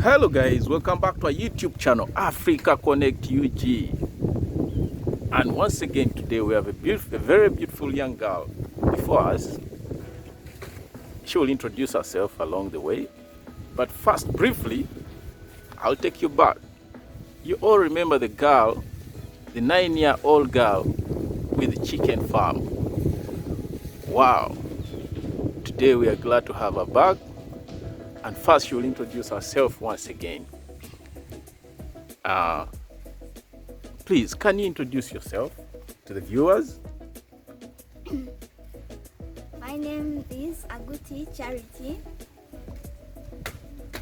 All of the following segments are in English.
Hello guys, welcome back to our YouTube channel, Africa Connect UG. And once again today we have a very beautiful young girl before us. She will introduce herself along the way. But first, briefly, I'll take you back. You all remember the girl, the 9-year-old girl with the chicken farm. Wow. Today we are glad to have her back. And first, she will introduce herself once again. Please, can you introduce yourself to the viewers? My name is Aguti Charity.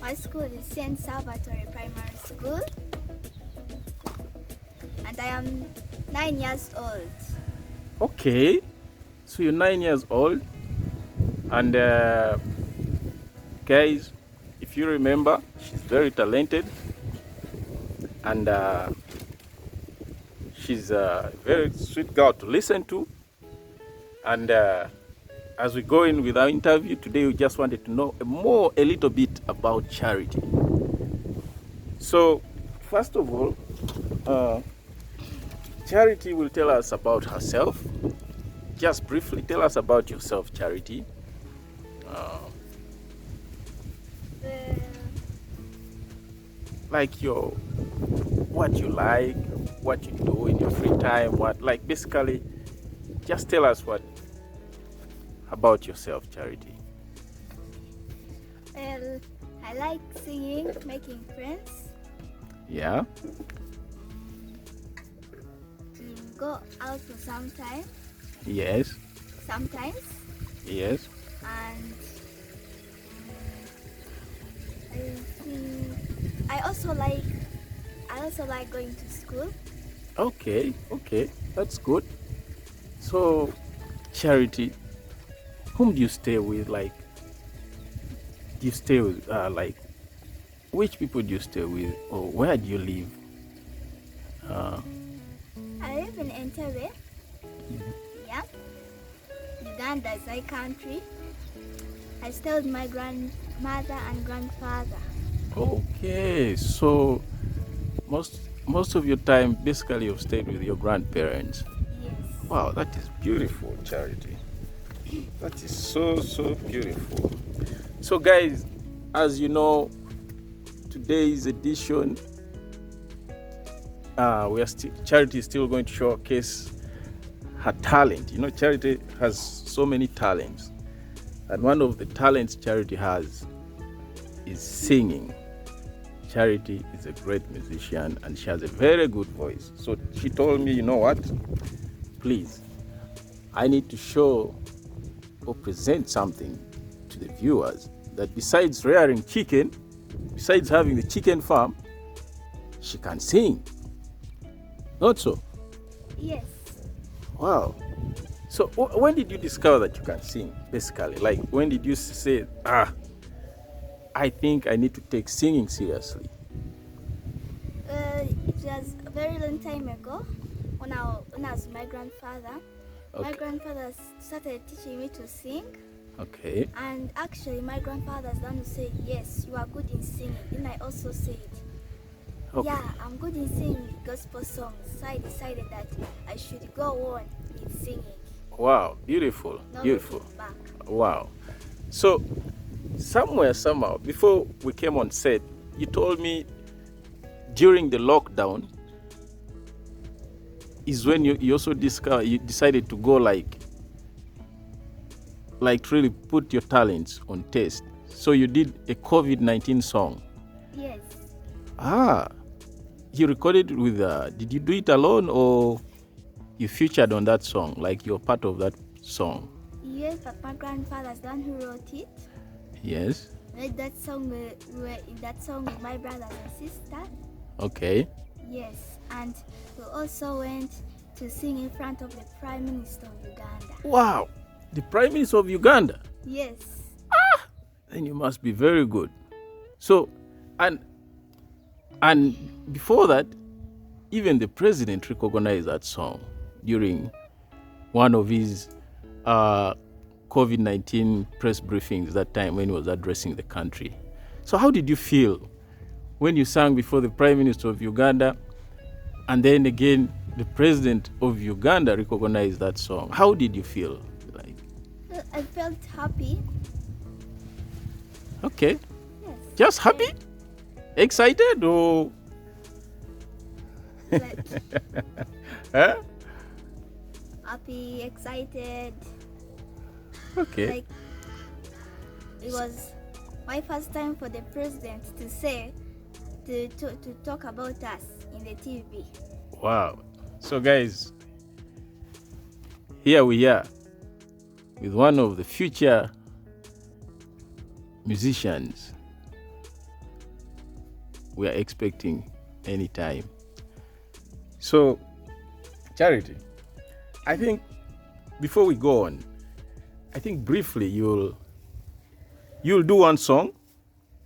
My school is St. Salvatore Primary School. And I am 9 years old. Okay, so you're 9 years old. And guys, if you remember, she's very talented. And she's a very sweet girl to listen to. And as we go in with our interview today, we just wanted to know a little bit about Charity. So, first of all, Charity will tell us about herself. Just briefly tell us about yourself, Charity. Like what you like, what you do in your free time, basically, just tell us about yourself, Charity. Well, I like singing, making friends, Yeah. go out for some time, Yes. sometimes, Yes. and I also like going to school. Okay. That's good. So, Charity, whom do you stay with? Like, do you stay with, which people do you stay with? Or where do you live? I live in Entebbe. Yeah. Uganda is my country. I stay with my grandmother and grandfather. Okay, so most of your time, basically, you've stayed with your grandparents. Yes. Wow, that is beautiful, Charity. That is so beautiful. So, guys, as you know, today's edition, Charity is still going to showcase her talent. You know, Charity has so many talents, and one of the talents Charity has is singing. Charity is a great musician and she has a very good voice. So she told me, you know what? Please, I need to show or present something to the viewers that besides rearing chicken, besides having the chicken farm, she can sing. Not so? Yes. Wow. So when did you discover that you can sing, basically? Like, when did you say, I think I need to take singing seriously? It was a very long time ago when I was with my grandfather. Okay. My grandfather started teaching me to sing. Okay. And actually, my grandfather's the one who said, yes, you are good in singing. Then I also said, Okay. yeah, I'm good in singing gospel songs. So I decided that I should go on in singing. Wow, beautiful, Not beautiful. looking back. Wow. So, somehow, before we came on set, you told me during the lockdown is when you also you decided to go like to really put your talents on test. So you did a COVID-19 song. Yes. You recorded with, did you do it alone or you featured on that song, like you're part of that song? Yes, but my grandfather's the one who wrote it. Yes. Made that song, we were in that song with my brother and sister. Okay. Yes, and we also went to sing in front of the Prime Minister of Uganda. Wow, the Prime Minister of Uganda? Yes. Then you must be very good. So, and before that, even the president recognized that song during one of his COVID-19 press briefings that time when he was addressing the country. So how did you feel when you sang before the Prime Minister of Uganda, and then again the President of Uganda recognized that song. How did you feel? Like, I felt happy. okay, Yes. just happy, excited, or Like, huh? happy, excited. Okay. Like, it was my first time for the president to say, to talk about us in the TV. Wow. So guys, here we are with one of the future musicians we are expecting anytime. So, Charity, I think before we go on, I think briefly you'll do one song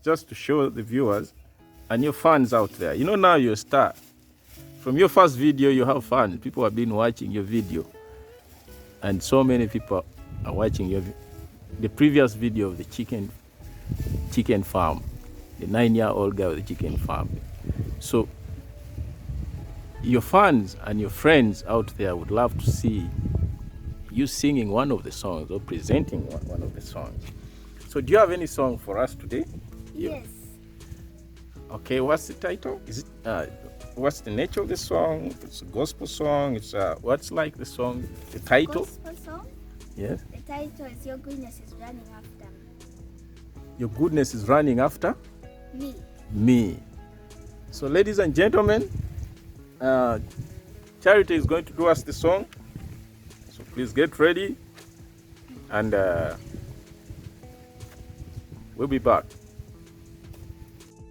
just to show the viewers and your fans out there. You know, now you're a star. From your first video, you have fans. People have been watching your video, and so many people are watching the previous video of the chicken farm, the 9-year-old guy with the chicken farm. So your fans and your friends out there would love to see you singing one of the songs or presenting one of the songs. So do you have any song for us today? Yes. Okay, what's the title? Is it what's the nature of the song? It's a gospel song. It's what's like the song? The title? Gospel song. Yes. The title is Your Goodness is Running After Me. Your goodness is running after Me. me. So, ladies and gentlemen, Charity is going to do us the song. So please get ready, and we'll be back.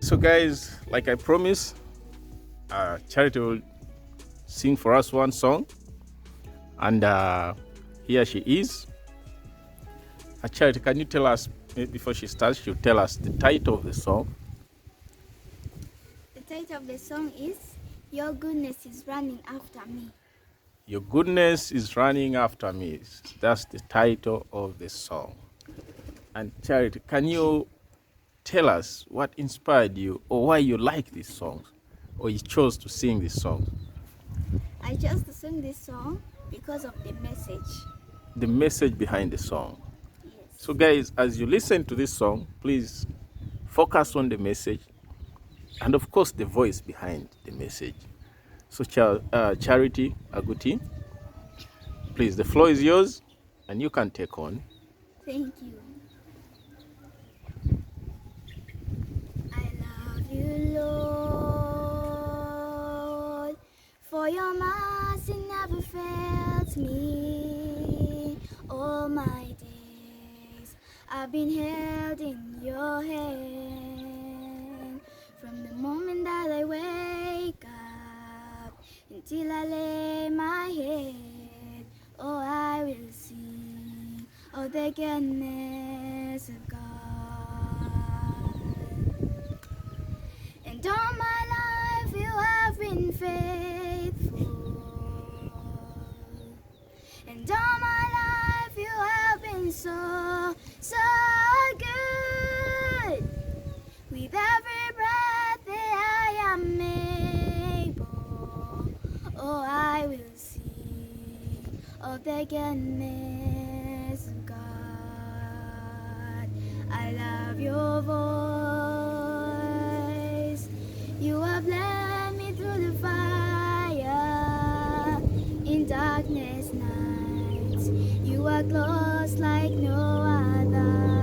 So guys, like I promised, Charity will sing for us one song, and here she is. Charity, can you tell us, before she starts, she'll tell us the title of the song. The title of the song is Your Goodness is Running After Me. Your goodness is running after me. That's the title of the song. And Charity, can you tell us what inspired you, or why you like these songs, or you chose to sing this song? I chose to sing this song because of the message. The message behind the song. Yes. So guys, as you listen to this song, please focus on the message and of course the voice behind the message. So Charity Aguti, please, the floor is yours and you can take on. Thank you. I love you, Lord, for your mercy never fails me. All my days I've been held in your hand. From the moment that I wake up until I lay my head, oh, I will sing of the goodness of God. And all my life you have been faithful. And all my life you have been so, so good. With every breath that I am able, oh, I will sing of the goodness of God. I love your voice. You have led me through the fire in darkness nights. You are close like no other.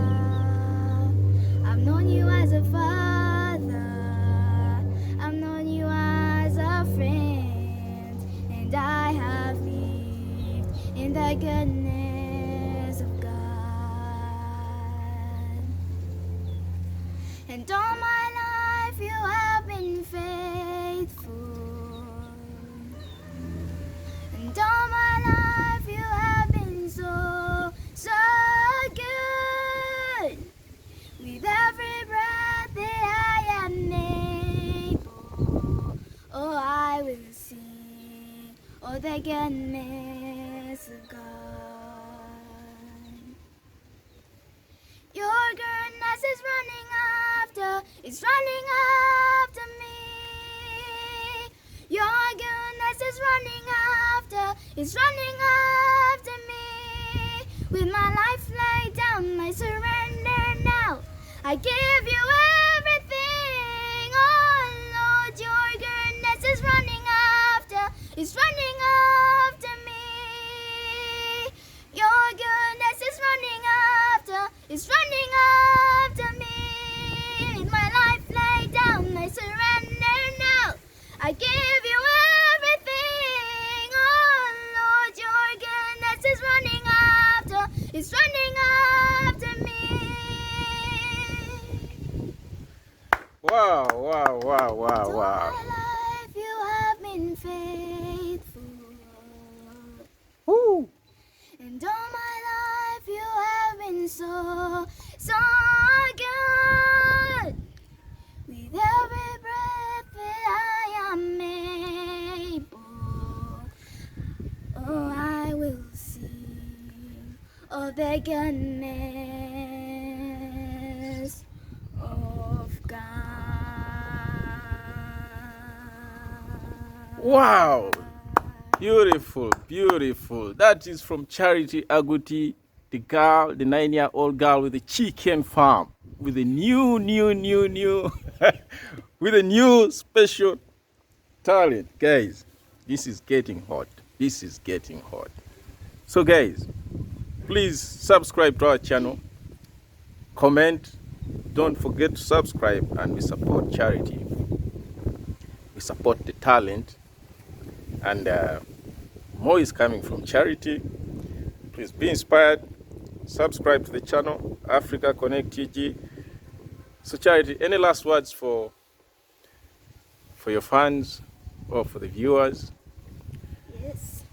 I've known you as a father. I've known you as a friend, and I have lived in the goodness of God. And all my life you have been faithful. And all my life you have been so, so good. With every breath that I am able, oh, I will sing of the goodness of God. Your goodness is running after is running after me. With my life laid down, I surrender now. I give you everything. Oh Lord, your goodness is running after, is running after me. Your goodness is running after, is running after me. With my life laid down, I surrender now. I give you everything. Oh Lord, your goodness is running after, is running after me. Wow, wow, wow, wow, All wow. my life you have been faithful. Woo. And all my life you have been so, so good. With every breath that I am able, oh, I will sing of the goodness of God. Wow. Beautiful, beautiful. That is from Charity Aguti, the girl, the 9-year-old girl with the chicken farm, with a new, with a new special talent. Guys, this is getting hot. This is getting hot. So guys, please subscribe to our channel, comment, don't forget to subscribe, and we support Charity. We support the talent, and more is coming from Charity. Please be inspired. Subscribe to the channel, Africa Connect TG. So Charity, any last words for your fans or for the viewers? Yes.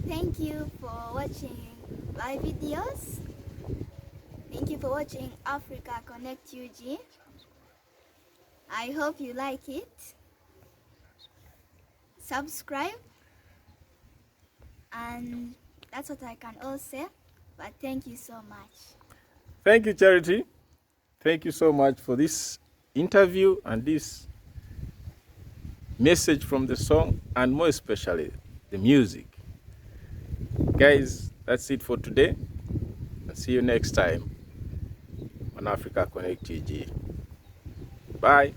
Thank you for watching my videos. Thank you for watching Africa Connect UG. I hope you like it. Subscribe. And that's what I can all say. But thank you so much. Thank you, Charity. Thank you so much for this interview and this message from the song, and more especially the music. Guys, that's it for today. I'll see you next time on Africa Connect TG. Bye.